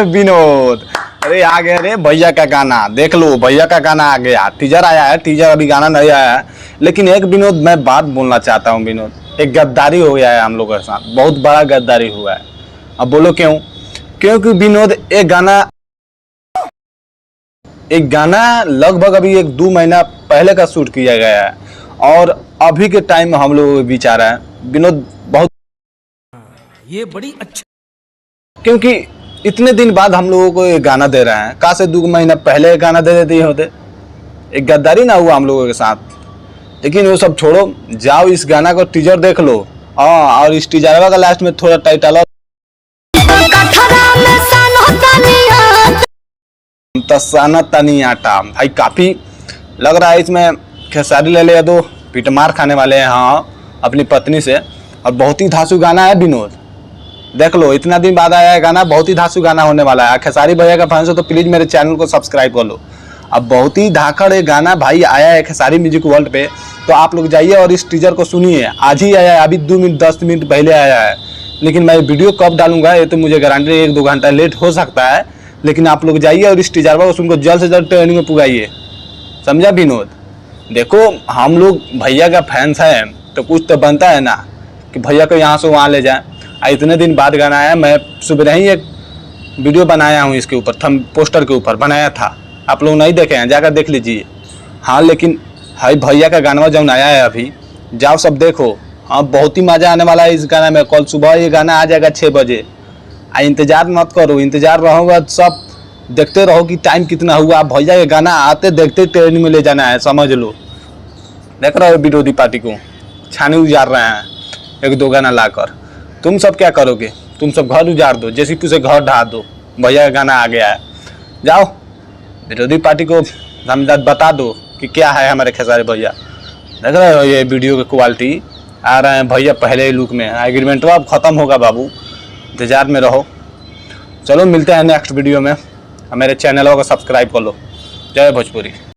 विनोद, अरे आ गया रे भैया का गाना। देख लो भैया का गाना आ गया, टीजर आया है, टीजर अभी गाना नहीं आया है। लेकिन एक विनोद मैं बात बोलना चाहता हूँ विनोद, एक गद्दारी हो गया है हम लोगों के साथ, बहुत बड़ा गद्दारी हुआ है। अब बोलो क्यों? क्योंकि विनोद एक गाना लगभग अभी 1-2 महीना पहले का शूट किया गया है और अभी के टाइम में हम लोग विचार है विनोद बहुत ये बड़ी अच्छी, क्योंकि इतने दिन बाद हम लोगों को ये गाना दे रहे हैं। कहा से 2 महीना पहले गाना दे देते होते, एक गद्दारी ना हुआ हम लोगों के साथ। लेकिन वो सब छोड़ो, जाओ इस गाना को टीजर देख लो। हाँ, और इस टीजरवा का लास्ट में थोड़ा टाइटल तसाना तनी आटा, भाई काफी लग रहा है इसमें खेसारी लाल यादव पिटमार खाने वाले हैं हाँ अपनी पत्नी से। और बहुत ही धांसू गाना है विनोद, देख लो इतना दिन बाद आया है गाना, बहुत ही धांसू गाना होने वाला है। खेसारी भैया का फैंस हो तो प्लीज मेरे चैनल को सब्सक्राइब कर लो। अब बहुत ही धाकड़ ये गाना भाई आया है खेसारी म्यूजिक वर्ल्ड पे, तो आप लोग जाइए और इस टीजर को सुनिए। आज ही आया है, अभी 10 मिनट पहले आया है। लेकिन मैं वीडियो कब डालूंगा ये तो मुझे गारंटी 1-2 घंटा लेट हो सकता है। लेकिन आप लोग जाइए और इस टीजरवा को उनको जल्द से जल्द ट्रेनिंग में पुगाइए, समझा विनोद? देखो हम लोग भैया का फैंस हैं तो कुछ तो बनता है ना कि भैया को यहाँ से वहाँ ले जाए। इतने दिन बाद गाना आया, मैं सुबह ही एक वीडियो बनाया हूँ इसके ऊपर, थम पोस्टर के ऊपर बनाया था, आप लोग नहीं देखे हैं, जाकर देख लीजिए। हाँ लेकिन हाई भैया का गाना जब आया है अभी, जाओ सब देखो। हाँ बहुत ही मज़ा आने वाला है इस गाना में। कल सुबह ये गाना आ जाएगा 6 बजे। इंतज़ार मत करो, इंतज़ार रहोगा सब देखते रहो कि टाइम कितना हुआ। भैया ये गाना आते देखते ट्रेन में ले जाना है, समझ लो। देख रहे हो विरोधी पार्टी को छाने उजाड़ रहे हैं 1-2 गाना लाकर। तुम सब क्या करोगे? तुम सब घर उजाड़ दो, जैसे कि उसे घर ढा दो। भैया का गाना आ गया है, जाओ विरोधी पार्टी को हम बता दो कि क्या है हमारे खेसारी भैया। देख रहे हो ये वीडियो की क्वालिटी आ रहे हैं भैया पहले ही लुक में। एग्रीमेंट अब खत्म होगा बाबू, इंतजार में रहो। चलो मिलते हैं नेक्स्ट वीडियो में, मेरे चैनल को सब्सक्राइब कर लो। जय भोजपुरी।